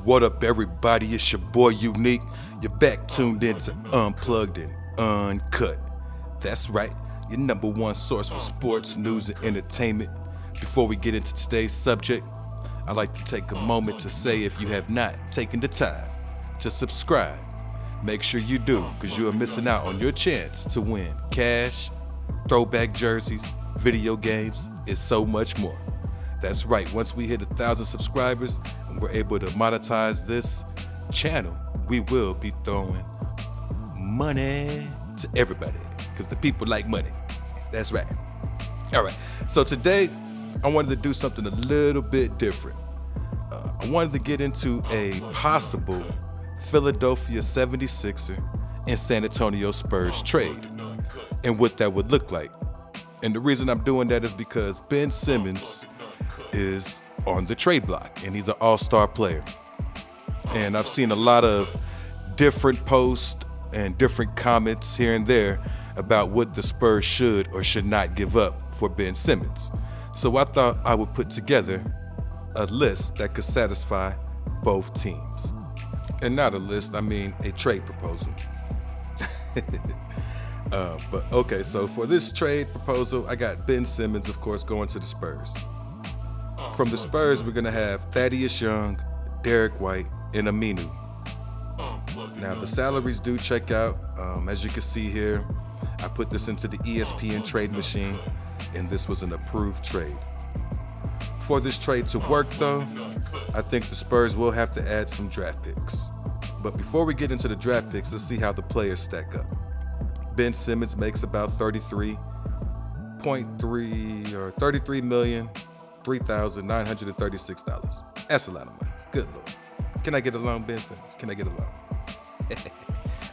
What up, everybody? It's your boy Unique. You're back tuned into Unplugged and Uncut. That's right, your number one source for sports, news, and entertainment. Before we get into today's subject, I'd like to take a moment to say if you have not taken the time to subscribe, make sure you do, because you are missing out on your chance to win cash, throwback jerseys, video games, and so much more. That's right, once we hit 1,000 subscribers and we're able to monetize this channel, we will be throwing money to everybody, because the people like money. That's right. All right, so today I wanted to do something a little bit different. I wanted to get into a possible Philadelphia 76er and San Antonio Spurs trade and what that would look like. And the reason I'm doing that is because Ben Simmons is on the trade block and he's an all-star player. And I've seen a lot of different posts and different comments here and there about what the Spurs should or should not give up for Ben Simmons. So I thought I would put together a list that could satisfy both teams. And not a list, I mean a trade proposal. But okay, so for this trade proposal, I got Ben Simmons, of course, going to the Spurs. From the Spurs, we're gonna have Thaddeus Young, Derek White, and Aminu. Now the salaries do check out. As you can see here, I put this into the ESPN trade machine, and this was an approved trade. For this trade to work though, I think the Spurs will have to add some draft picks. But before we get into the draft picks, let's see how the players stack up. Ben Simmons makes about $33,336,936. That's a lot of money. Good Lord. Can I get a loan, Ben Simmons? Can I get a loan?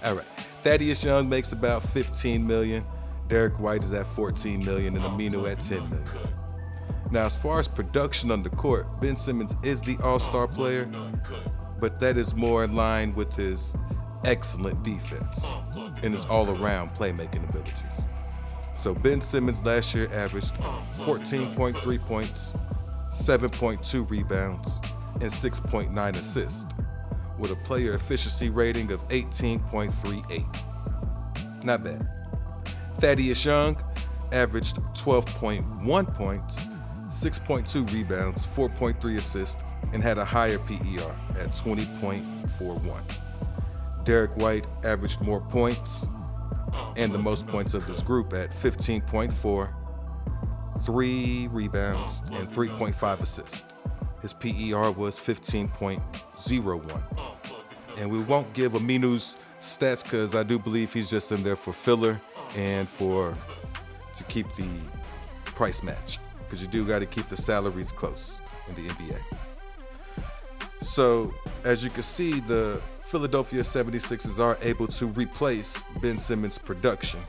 All right. Thaddeus Young makes about $15 million. Derek White is at $14 million, and Aminu at $10 million. Now, as far as production on the court, Ben Simmons is the all-star player, but that is more in line with his excellent defense and his all-around playmaking abilities. So Ben Simmons last year averaged 14.3 points, 7.2 rebounds, and 6.9 assists, with a player efficiency rating of 18.38. Not bad. Thaddeus Young averaged 12.1 points, 6.2 rebounds, 4.3 assists, and had a higher PER at 20.41. Derek White averaged more points and the most points of his group at 15.4, 3 rebounds, and 3.5 assists. His PER was 15.01. And we won't give Aminu's stats because I do believe he's just in there for filler and to keep the price match, because you do got to keep the salaries close in the NBA. So as you can see, the Philadelphia 76ers are able to replace Ben Simmons' production.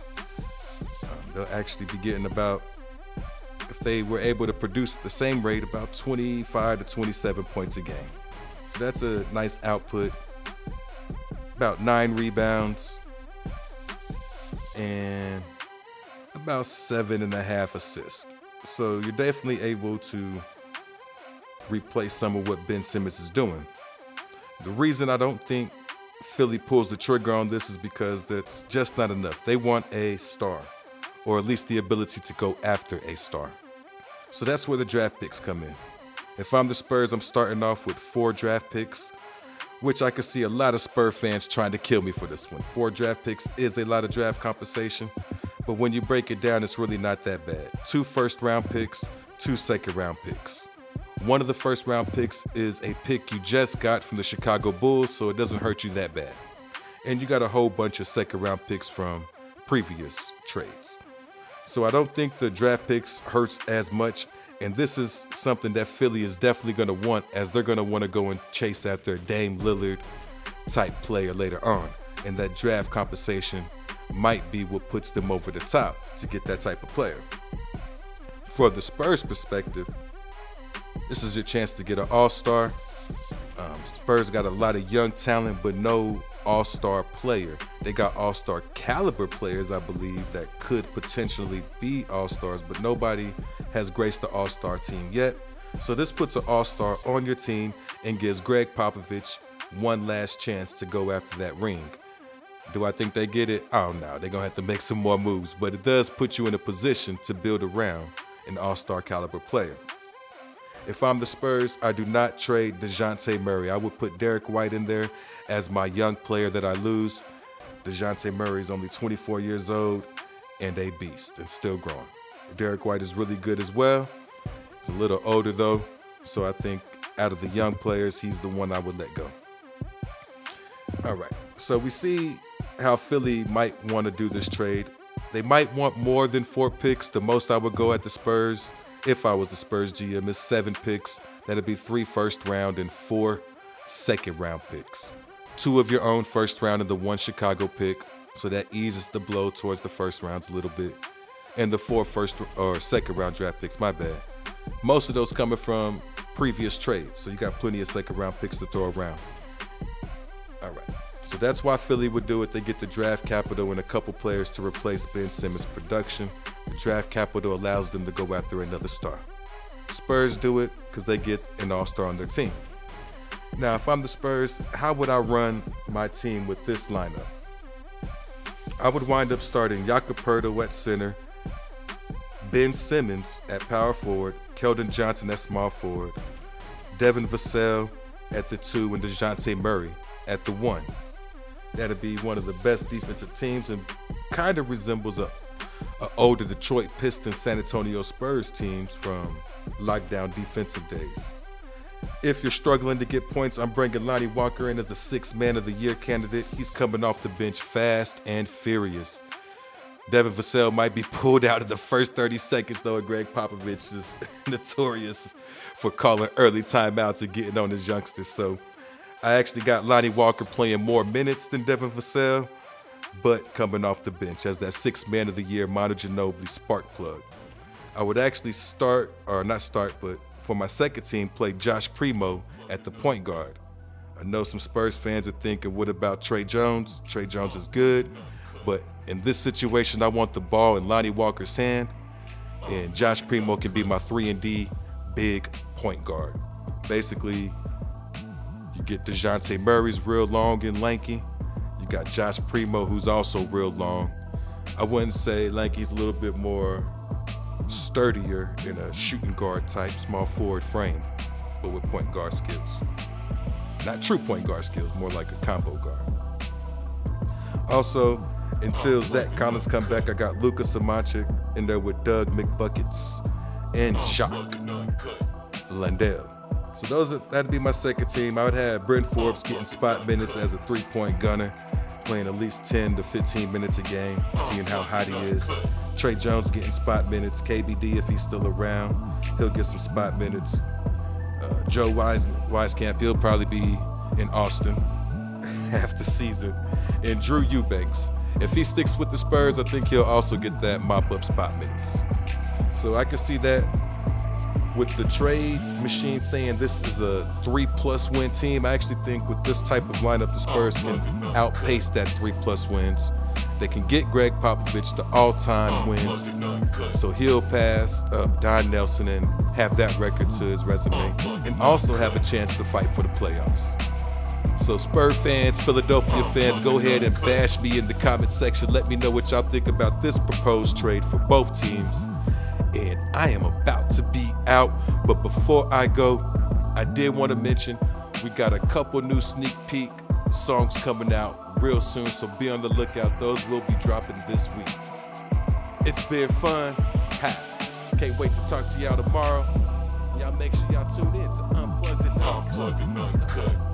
They'll actually be getting about, if they were able to produce at the same rate, about 25 to 27 points a game. So that's a nice output. About 9 rebounds and about 7.5 assists. So you're definitely able to replace some of what Ben Simmons is doing. The reason I don't think Philly pulls the trigger on this is because that's just not enough. They want a star, or at least the ability to go after a star. So that's where the draft picks come in. If I'm the Spurs, I'm starting off with 4 draft picks, which I could see a lot of Spur fans trying to kill me for this one. 4 draft picks is a lot of draft compensation, but when you break it down, it's really not that bad. 2 first-round picks, 2 second-round picks. One of the first-round picks is a pick you just got from the Chicago Bulls, so it doesn't hurt you that bad. And you got a whole bunch of second-round picks from previous trades. So I don't think the draft picks hurts as much, and this is something that Philly is definitely going to want, as they're going to want to go and chase after a Dame Lillard type player later on. And that draft compensation might be what puts them over the top to get that type of player. For the Spurs perspective, this is your chance to get an all-star. Spurs got a lot of young talent, but no all-star player. They got all-star caliber players, I believe, that could potentially be all-stars, but nobody has graced the all-star team yet. So this puts an all-star on your team and gives Greg Popovich one last chance to go after that ring. Do I think they get it? Oh no, they're gonna have to make some more moves, but it does put you in a position to build around an all-star caliber player. If I'm the Spurs, I do not trade DeJounte Murray. I would put Derek White in there as my young player that I lose. DeJounte Murray is only 24 years old and a beast and still growing. Derek White is really good as well. He's a little older though, so I think out of the young players, he's the one I would let go. All right, so we see how Philly might want to do this trade. They might want more than 4 picks. The most I would go at the Spurs, if I was the Spurs GM, is 7 picks. That'd be 3 first round and 4 second round picks. 2 of your own first round and the 1 Chicago pick. So that eases the blow towards the first rounds a little bit. And the 4 first or second round draft picks, my bad. Most of those coming from previous trades. So you got plenty of second round picks to throw around. All right. So that's why Philly would do it. They get the draft capital and a couple players to replace Ben Simmons' production. The draft capital allows them to go after another star. Spurs do it because they get an all-star on their team. Now, if I'm the Spurs, how would I run my team with this lineup? I would wind up starting Jakob Poeltl at center, Ben Simmons at power forward, Keldon Johnson at small forward, Devin Vassell at the 2, and DeJounte Murray at the 1. That'd be one of the best defensive teams and kind of resembles a older Detroit Pistons San Antonio Spurs teams from lockdown defensive days. If you're struggling to get points, I'm bringing Lonnie Walker in as the 6th man of the year candidate. He's coming off the bench fast and furious. Devin Vassell might be pulled out of the first 30 seconds, though, and Greg Popovich is notorious for calling early timeouts and getting on his youngsters. So I actually got Lonnie Walker playing more minutes than Devin Vassell, but coming off the bench as that 6th man of the year, Manu Ginobili spark plug. I would actually start, or not start, but for my second team, play Josh Primo at the point guard. I know some Spurs fans are thinking, what about Trey Jones? Trey Jones is good, but in this situation, I want the ball in Lonnie Walker's hand, and Josh Primo can be my 3-and-D big point guard. Basically, you get DeJounte Murray's real long and lanky. You got Josh Primo, who's also real long. I wouldn't say lanky's a little bit more sturdier in a shooting guard type small forward frame, but with point guard skills. Not true point guard skills, more like a combo guard. Also, until Zach Collins come back, I got Luka Samanic in there with Doug McBuckets and Jacques Landale. So that'd be my second team. I would have Bryn Forbes getting spot minutes as a 3-point gunner, playing at least 10 to 15 minutes a game, seeing how hot he is. Trey Jones getting spot minutes. KBD, if he's still around, he'll get some spot minutes. Joe Wieskamp, he'll probably be in Austin half the season. And Drew Eubanks, if he sticks with the Spurs, I think he'll also get that mop-up spot minutes. So I can see that with the trade machine saying this is a 3+ win team. I actually think with this type of lineup, the Spurs can outpace that 3+ wins. They can get Greg Popovich the all-time wins, so he'll pass Don Nelson and have that record to his resume, and also have a chance to fight for the playoffs. So Spurs fans, Philadelphia fans, go ahead and bash me in the comment section. Let me know what y'all think about this proposed trade for both teams. And I am about to be out, but before I go, I did want to mention we got a couple new sneak peek songs coming out real soon, so be on the lookout. Those will be dropping this week. It's been fun. Can't wait to talk to y'all tomorrow. Y'all make sure y'all tune in to Unplugged and Uncut.